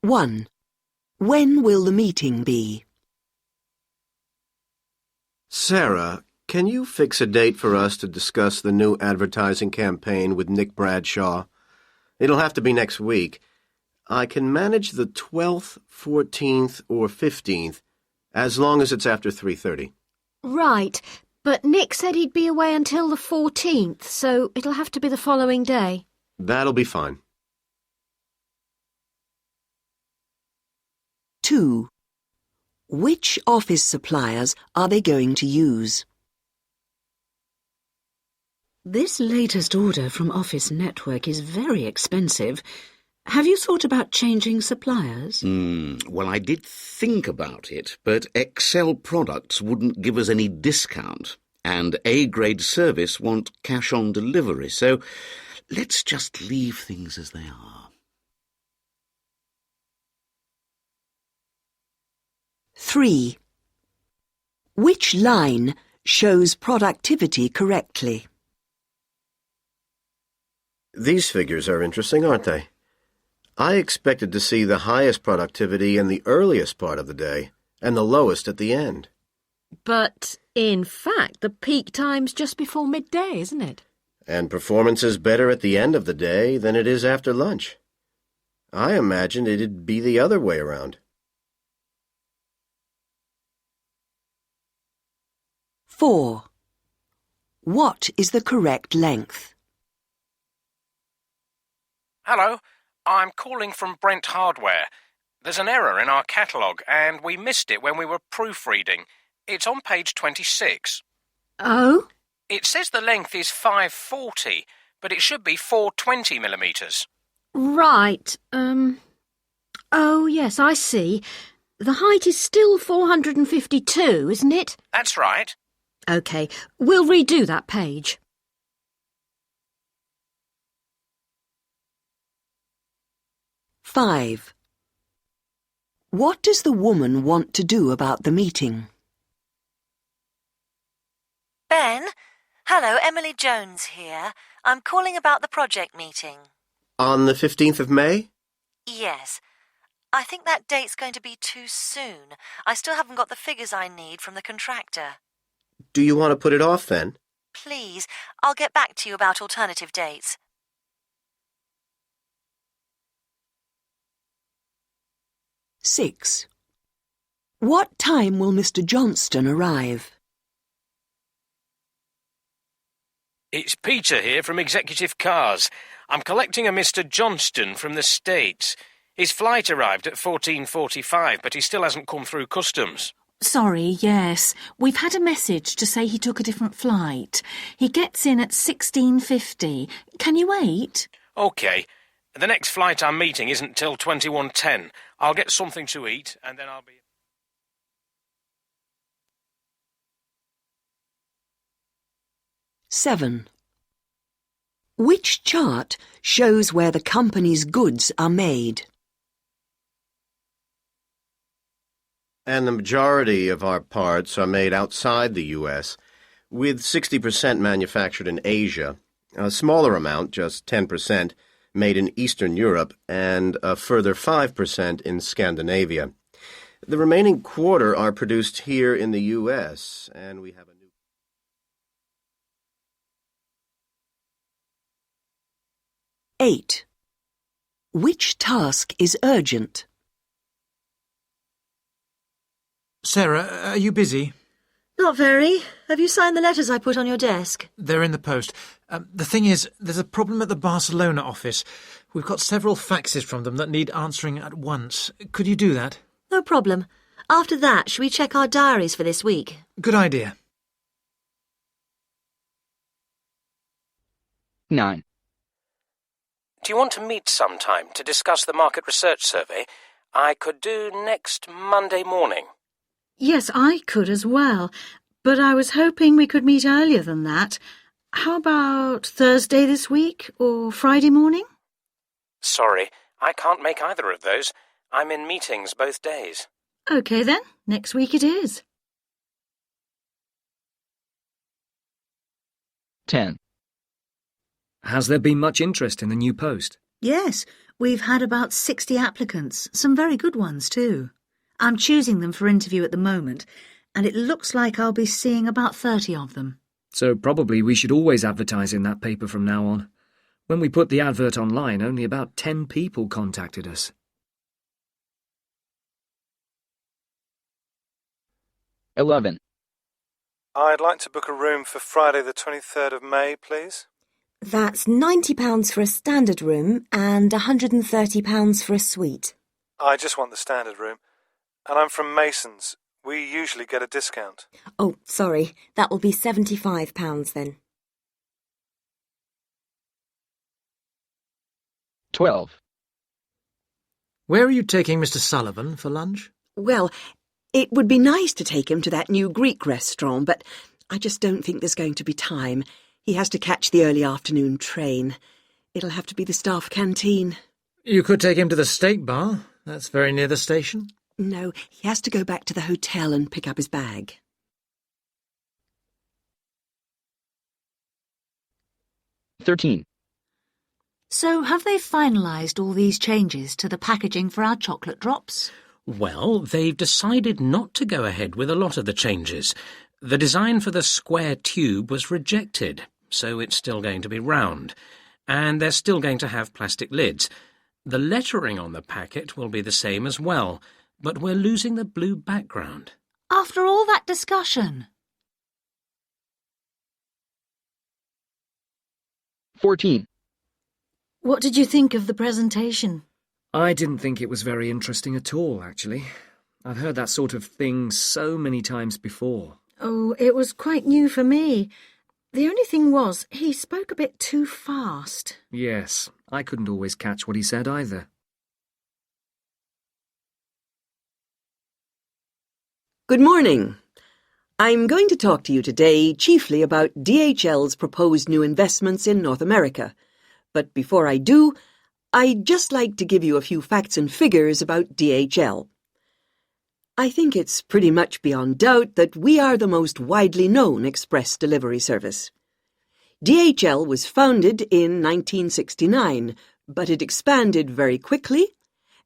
1. When will the meeting be? Sarah, can you fix a date for us to discuss the new advertising campaign with Nick Bradshaw? It'll have to be next week. I can manage the 12th, 14th, or 15th, as long as it's after 3:30. Right, but Nick said he'd be away until the 14th, so it'll have to be the following day. That'll be fine. 2. Which office suppliers are they going to use? This latest order from Office Network is very expensive. Have you thought about changing suppliers? Well, I did think about it, but Excel Products wouldn't give us any discount, and A-grade service want cash on delivery, so let's just leave things as they are. 3. Which line shows productivity correctly? These figures are interesting, aren't they? I expected to see the highest productivity in the earliest part of the day and the lowest at the end. But, in fact, the peak time's just before midday, isn't it? And performance is better at the end of the day than it is after lunch. I imagined it'd be the other way around. 4. What is the correct length? Hello, I'm calling from Brent Hardware. There's an error in our catalogue and we missed it when we were proofreading. It's on page 26. Oh? It says the length is 540, but it should be 420 millimetres. Right, Oh, yes, I see. The height is still 452, isn't it? That's right. OK, we'll redo that page. 5. What does the woman want to do about the meeting? Ben? Hello, Emily Jones here. I'm calling about the project meeting. On the 15th of May? Yes. I think that date's going to be too soon. I still haven't got the figures I need from the contractor. Do you want to put it off then? Please, I'll get back to you about alternative dates. 6. What time will Mr. Johnston arrive? It's Peter here from Executive Cars. I'm collecting a Mr. Johnston from the States. His flight arrived at 14:45, but he still hasn't come through customs. Sorry, yes. We've had a message to say he took a different flight. He gets in at 16:50. Can you wait? OK. The next flight I'm meeting isn't till 21:10. I'll get something to eat, and then I'll be... 7. Which chart shows where the company's goods are made? And the majority of our parts are made outside the U.S., with 60% manufactured in Asia, a smaller amount, just 10%, made in Eastern Europe, and a further 5% in Scandinavia. The remaining quarter are produced here in the U.S., and we have a new... 8. Which task is urgent? Sarah, are you busy? Not very. Have you signed the letters I put on your desk? They're in the post. The thing is, there's a problem at the Barcelona office. We've got several faxes from them that need answering at once. Could you do that? No problem. After that, shall we check our diaries for this week? Good idea. 9. Do you want to meet sometime to discuss the market research survey? I could do next Monday morning. Yes, I could as well, but I was hoping we could meet earlier than that. How about Thursday this week or Friday morning? Sorry, I can't make either of those. I'm in meetings both days. OK then, next week it is. 10. Has there been much interest in the new post? Yes, We've had about 60 applicants, some very good ones too. I'm choosing them for interview at the moment, and it looks like I'll be seeing about 30 of them. So probably we should always advertise in that paper from now on. When we put the advert online, only about 10 people contacted us. 11. I'd like to book a room for Friday the 23rd of May, please. That's £90 for a standard room and £130 for a suite. I just want the standard room. And I'm from Masons. We usually get a discount. Oh, sorry. That will be £75 then. 12. Where are you taking Mr. Sullivan for lunch? Well, it would be nice to take him to that new Greek restaurant, but I just don't think there's going to be time. He has to catch the early afternoon train. It'll have to be the staff canteen. You could take him to the steak bar. That's very near the station. No, he has to go back to the hotel and pick up his bag. 13. So have they finalised all these changes to the packaging for our chocolate drops? Well, they've decided not to go ahead with a lot of the changes. The design for the square tube was rejected, so it's still going to be round. And they're still going to have plastic lids. The lettering on the packet will be the same as well, but we're losing the blue background. After all that discussion? 14. What did you think of the presentation? I didn't think it was very interesting at all, actually. I've heard that sort of thing so many times before. Oh, it was quite new for me. The only thing was, he spoke a bit too fast. Yes, I couldn't always catch what he said either. Good morning. I'm going to talk to you today chiefly about DHL's proposed new investments in North America. But before I do, I'd just like to give you a few facts and figures about DHL. I think it's pretty much beyond doubt that we are the most widely known express delivery service. DHL was founded in 1969, but it expanded very quickly,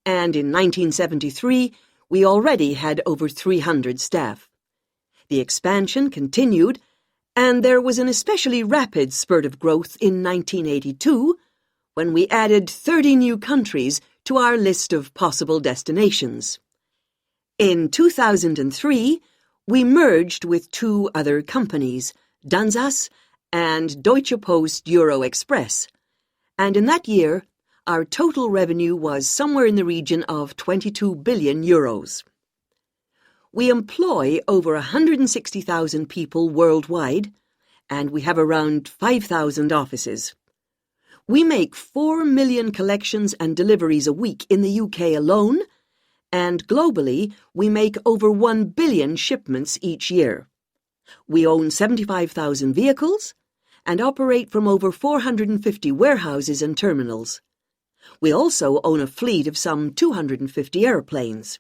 and in 1973 we already had over 300 staff. The expansion continued, and there was an especially rapid spurt of growth in 1982, when we added 30 new countries to our list of possible destinations. In 2003, we merged with two other companies, Danzas and Deutsche Post Euro Express, and in that year, our total revenue was somewhere in the region of 22 billion euros. We employ over 160,000 people worldwide, and we have around 5,000 offices. We make 4 million collections and deliveries a week in the UK alone, and globally we make over 1 billion shipments each year. We own 75,000 vehicles and operate from over 450 warehouses and terminals. We also own a fleet of some 250 airplanes.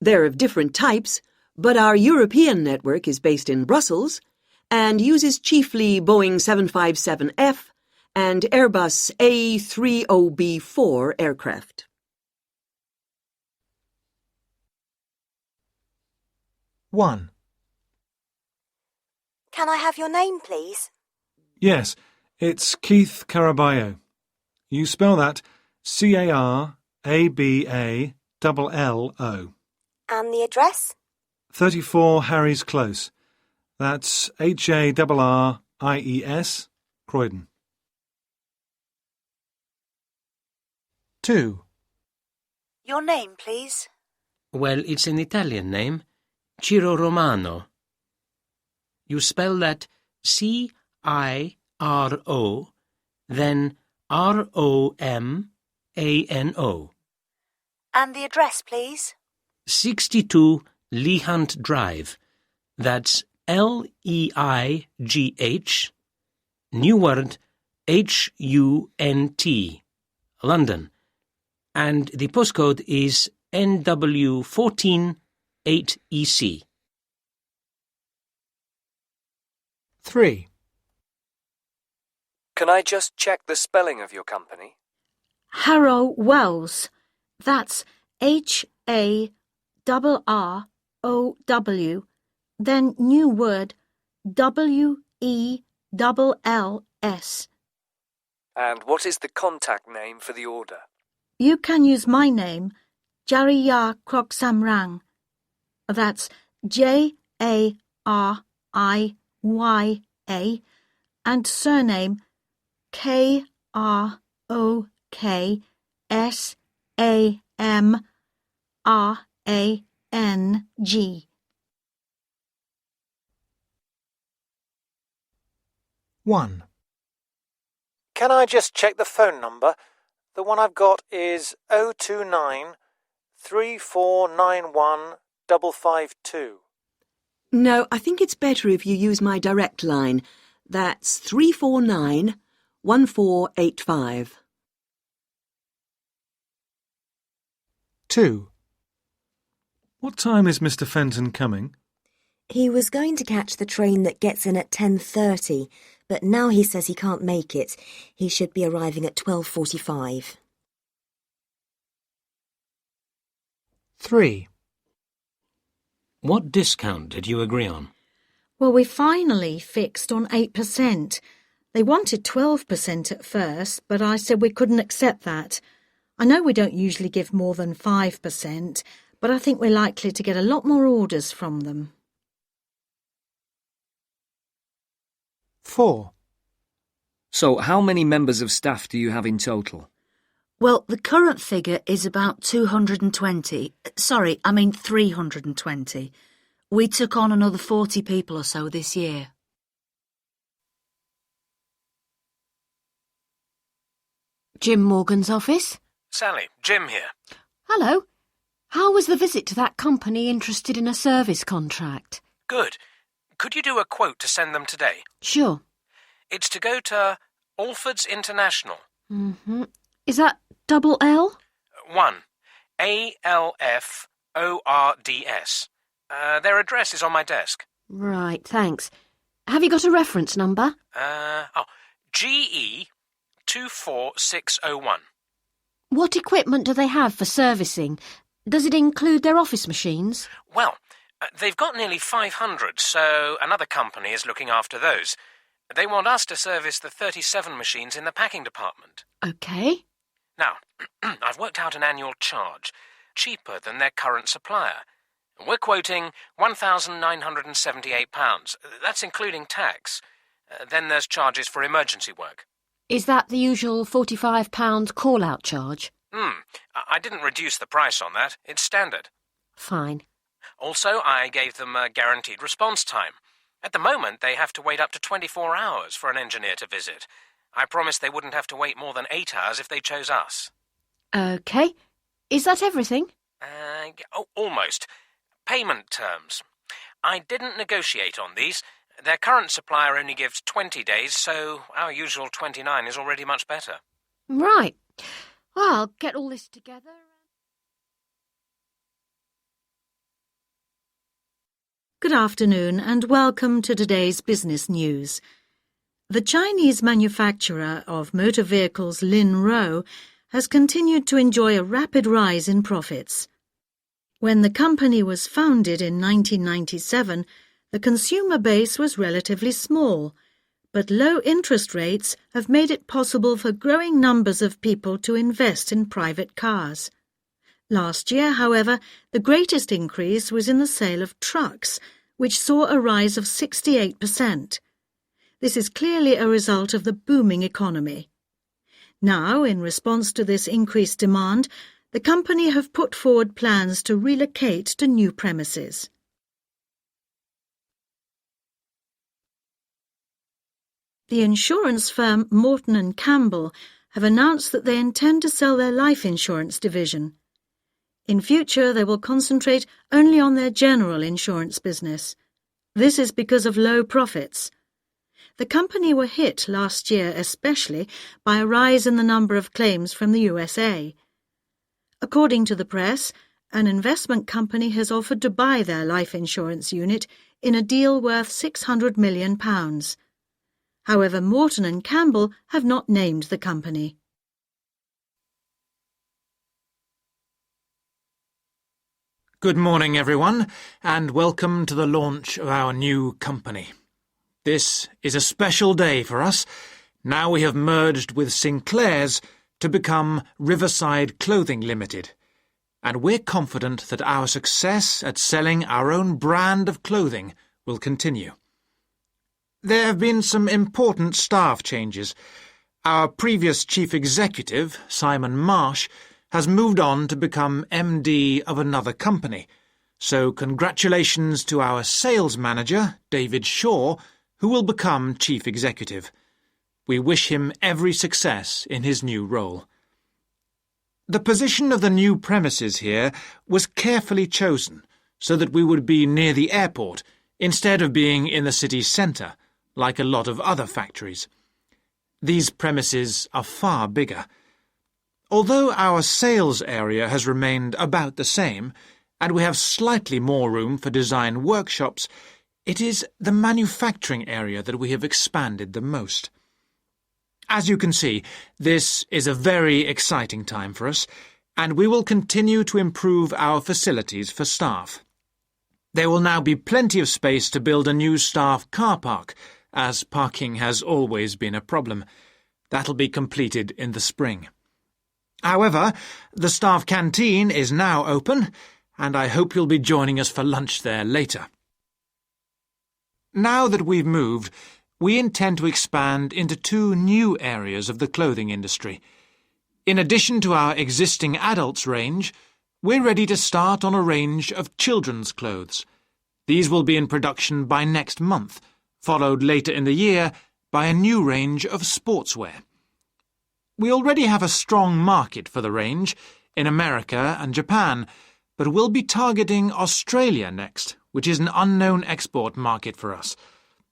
They're of different types, but our European network is based in Brussels and uses chiefly Boeing 757F and Airbus A30B4 aircraft. One. Can I have your name, please? Yes, it's Keith Caraballo. You spell that Carabalo. And the address? 34 Harry's Close. That's Harries, Croydon. 2. Your name, please. Well, it's an Italian name, Ciro Romano. You spell that C-I-R-O, then R-O-M-A-N-O. And the address, please. 62 Leigh-Hunt Drive. That's L-E-I-G-H, new word, H-U-N-T, London. And the postcode is NW14 8EC. 3. Can I just check the spelling of your company? Harrow Wells. That's HARROW. Then new word WELLS. And what is the contact name for the order? You can use my name, Jariya Kroksamrang. That's JARIYA, and surname KROKSAMRANG. 1. Can I just check the phone number? The one I've got is 029 3491 552. No, I think it's better if you use my direct line. That's 349 1485. 2. What time is Mr. Fenton coming? He was going to catch the train that gets in at 10:30, but now he says he can't make it. He should be arriving at 12:45. 3. What discount did you agree on? Well, we finally fixed on 8%. They wanted 12% at first, but I said we couldn't accept that. I know we don't usually give more than 5%, but I think we're likely to get a lot more orders from them. 4. So, how many members of staff do you have in total? Well, the current figure is about 220. Sorry, I mean 320. We took on another 40 people or so this year. Jim Morgan's office? Sally, Jim here. Hello. How was the visit to that company interested in a service contract? Good. Could you do a quote to send them today? Sure. It's to go to Alford's International. Mm-hmm. Is that double L? 1. ALFORDS. Their address is on my desk. Right, thanks. Have you got a reference number? GE 24601. What equipment do they have for servicing? Does it include their office machines? Well, they've got nearly 500, so another company is looking after those. They want us to service the 37 machines in the packing department. OK. Now, I've worked out an annual charge, cheaper than their current supplier. We're quoting £1,978. That's including tax. Then there's charges for emergency work. Is that the usual £45 call-out charge? I didn't reduce the price on that. It's standard. Fine. Also, I gave them a guaranteed response time. At the moment, they have to wait up to 24 hours for an engineer to visit. I promised they wouldn't have to wait more than 8 hours if they chose us. OK. Is that everything? Almost. Payment terms. I didn't negotiate on these. Their current supplier only gives 20 days, so our usual 29 is already much better. Right. Well, I'll get all this together. Good afternoon and welcome to today's business news. The Chinese manufacturer of motor vehicles Lio Ro has continued to enjoy a rapid rise in profits. When the company was founded in 1997, the consumer base was relatively small, but low interest rates have made it possible for growing numbers of people to invest in private cars. Last year, however, the greatest increase was in the sale of trucks, which saw a rise of 68%. This is clearly a result of the booming economy. Now, in response to this increased demand, the company have put forward plans to relocate to new premises. The insurance firm Morton & Campbell have announced that they intend to sell their life insurance division. In future, they will concentrate only on their general insurance business. This is because of low profits. The company were hit last year especially by a rise in the number of claims from the USA. According to the press, an investment company has offered to buy their life insurance unit in a deal worth £600 million. However, Morton & Campbell have not named the company. Good morning, everyone, and welcome to the launch of our new company. This is a special day for us. Now we have merged with Sinclair's to become Riverside Clothing Limited, and we're confident that our success at selling our own brand of clothing will continue. There have been some important staff changes. Our previous chief executive, Simon Marsh, has moved on to become MD of another company, so congratulations to our sales manager, David Shaw, who will become chief executive. We wish him every success in his new role. The position of the new premises here was carefully chosen so that we would be near the airport instead of being in the city centre, like a lot of other factories. These premises are far bigger. Although our sales area has remained about the same, and we have slightly more room for design workshops, it is the manufacturing area that we have expanded the most. As you can see, this is a very exciting time for us, and we will continue to improve our facilities for staff. There will now be plenty of space to build a new staff car park, as parking has always been a problem. That'll be completed in the spring. However, the staff canteen is now open, and I hope you'll be joining us for lunch there later. Now that we've moved, we intend to expand into 2 new areas of the clothing industry. In addition to our existing adults range, we're ready to start on a range of children's clothes. These will be in production by next month, followed later in the year by a new range of sportswear. We already have a strong market for the range in America and Japan, but we'll be targeting Australia next, which is an unknown export market for us.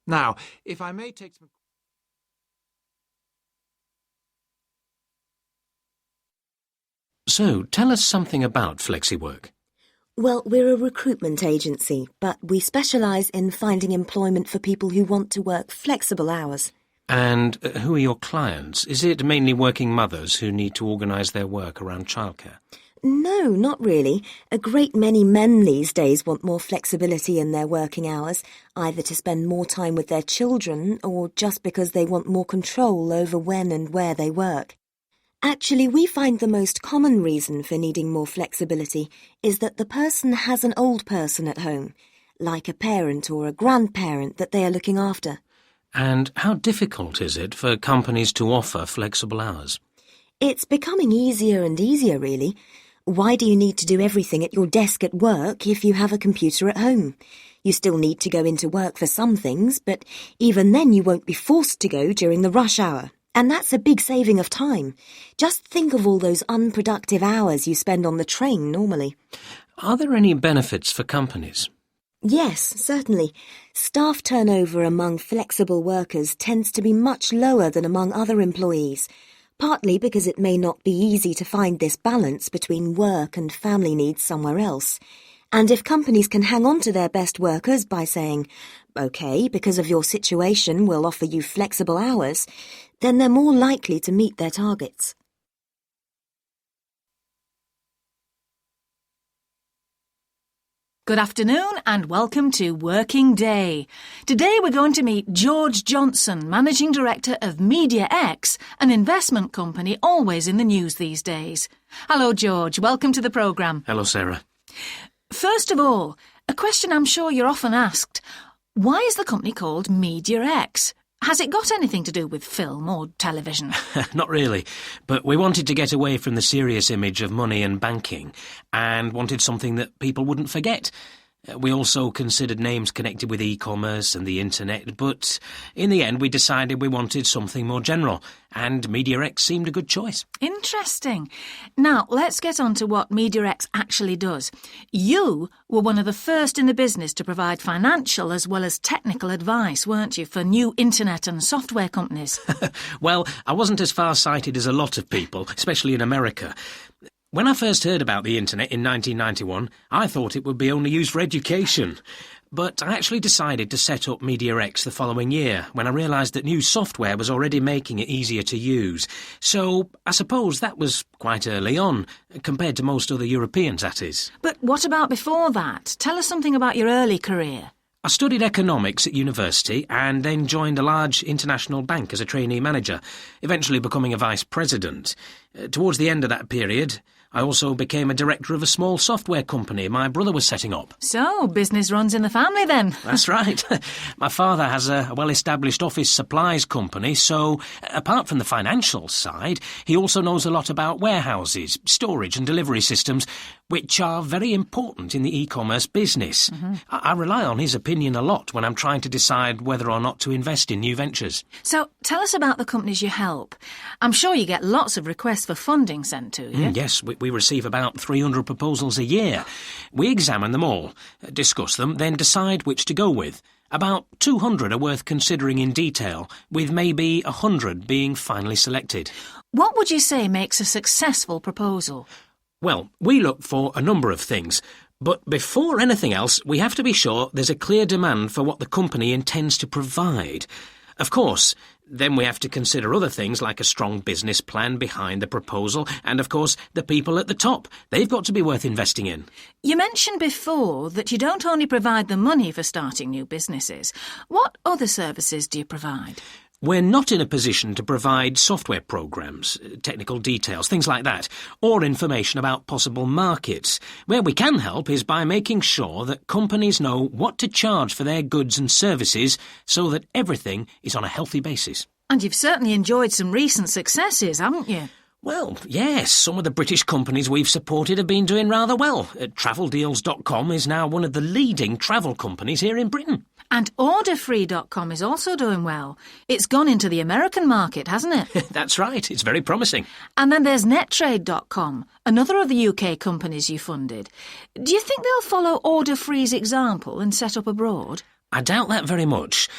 Now, if I may take some... So, tell us something about FlexiWork. Well, we're a recruitment agency, but we specialise in finding employment for people who want to work flexible hours. And who are your clients? Is it mainly working mothers who need to organise their work around childcare? No, not really. A great many men these days want more flexibility in their working hours, either to spend more time with their children or just because they want more control over when and where they work. Actually, we find the most common reason for needing more flexibility is that the person has an old person at home, like a parent or a grandparent that they are looking after. And how difficult is it for companies to offer flexible hours? It's becoming easier and easier, really. Why do you need to do everything at your desk at work if you have a computer at home? You still need to go into work for some things, but even then you won't be forced to go during the rush hour. And that's a big saving of time. Just think of all those unproductive hours you spend on the train normally. Are there any benefits for companies? Yes, certainly. Staff turnover among flexible workers tends to be much lower than among other employees, partly because it may not be easy to find this balance between work and family needs somewhere else. And if companies can hang on to their best workers by saying, OK, because of your situation, we'll offer you flexible hours, then they're more likely to meet their targets. Good afternoon and welcome to Working Day. Today we're going to meet George Johnson, Managing Director of Media X, an investment company always in the news these days. Hello, George. Welcome to the programme. Hello, Sarah. First of all, a question I'm sure you're often asked. Why is the company called Media X? Has it got anything to do with film or television? Not really, but we wanted to get away from the serious image of money and banking and wanted something that people wouldn't forget. We also considered names connected with e-commerce and the internet, but in the end we decided we wanted something more general, and MediaX seemed a good choice. Interesting. Now, let's get on to what MediaX actually does. You were one of the first in the business to provide financial as well as technical advice, weren't you, for new internet and software companies? Well, I wasn't as far-sighted as a lot of people, especially in America. When I first heard about the internet in 1991, I thought it would be only used for education. But I actually decided to set up MediaX the following year when I realised that new software was already making it easier to use. So I suppose that was quite early on, compared to most other Europeans, that is. But what about before that? Tell us something about your early career. I studied economics at university and then joined a large international bank as a trainee manager, eventually becoming a vice president. Towards the end of that period, I also became a director of a small software company my brother was setting up. So, business runs in the family then. That's right. My father has a well-established office supplies company, so apart from the financial side, he also knows a lot about warehouses, storage and delivery systems, which are very important in the e-commerce business. I rely on his opinion a lot when I'm trying to decide whether or not to invest in new ventures. So, tell us about the companies you help. I'm sure you get lots of requests for funding sent to you. Yes, we receive about 300 proposals a year. We examine them all, discuss them, then decide which to go with. About 200 are worth considering in detail, with maybe 100 being finally selected. What would you say makes a successful proposal? Well, we look for a number of things, but before anything else, we have to be sure there's a clear demand for what the company intends to provide. Of course, then we have to consider other things like a strong business plan behind the proposal and, of course, the people at the top. They've got to be worth investing in. You mentioned before that you don't only provide the money for starting new businesses. What other services do you provide? We're not in a position to provide software programs, technical details, things like that, or information about possible markets. Where we can help is by making sure that companies know what to charge for their goods and services so that everything is on a healthy basis. And you've certainly enjoyed some recent successes, haven't you? Well, yes, some of the British companies we've supported have been doing rather well. TravelDeals.com is now one of the leading travel companies here in Britain. And OrderFree.com is also doing well. It's gone into the American market, hasn't it? That's right, it's very promising. And then there's NetTrade.com, another of the UK companies you funded. Do you think they'll follow OrderFree's example and set up abroad? I doubt that very much.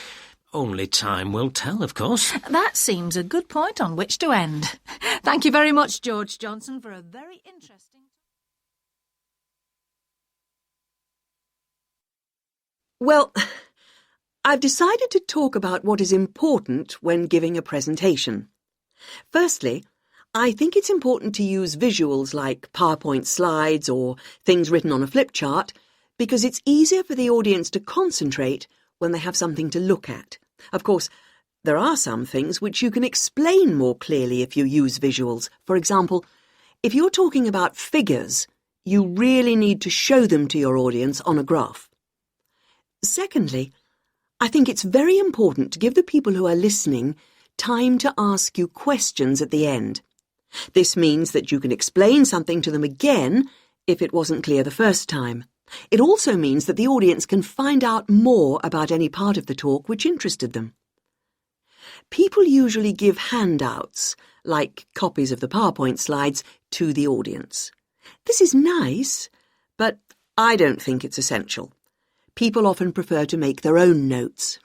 Only time will tell, of course. That seems a good point on which to end. Thank you very much, George Johnson, for a very interesting... Well, I've decided to talk about what is important when giving a presentation. Firstly, I think it's important to use visuals like PowerPoint slides or things written on a flip chart because it's easier for the audience to concentrate when they have something to look at. Of course, there are some things which you can explain more clearly if you use visuals. For example, if you're talking about figures, you really need to show them to your audience on a graph. Secondly, I think it's very important to give the people who are listening time to ask you questions at the end. This means that you can explain something to them again if it wasn't clear the first time. It also means that the audience can find out more about any part of the talk which interested them. People usually give handouts, like copies of the PowerPoint slides, to the audience. This is nice, but I don't think it's essential. People often prefer to make their own notes.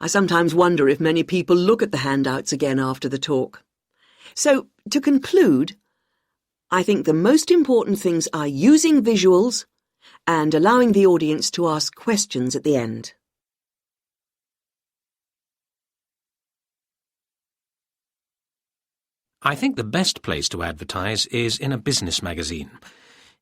I sometimes wonder if many people look at the handouts again after the talk. So, to conclude, I think the most important things are using visuals and allowing the audience to ask questions at the end. I think the best place to advertise is in a business magazine.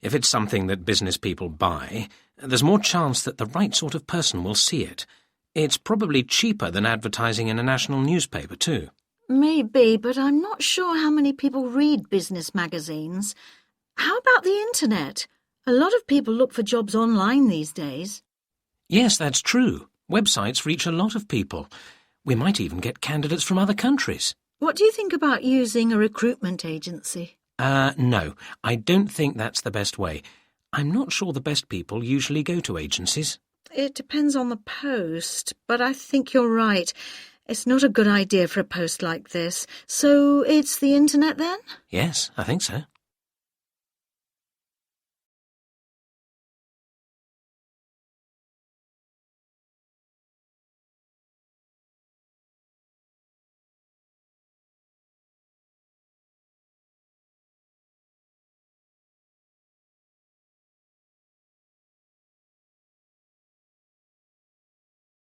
If it's something that business people buy, there's more chance that the right sort of person will see it. It's probably cheaper than advertising in a national newspaper, too. Maybe, but I'm not sure how many people read business magazines. How about the internet? A lot of people look for jobs online these days. Yes, that's true. Websites reach a lot of people. We might even get candidates from other countries. What do you think about using a recruitment agency? No, I don't think that's the best way. I'm not sure the best people usually go to agencies. It depends on the post, but I think you're right. It's not a good idea for a post like this. So it's the internet then? Yes, I think so.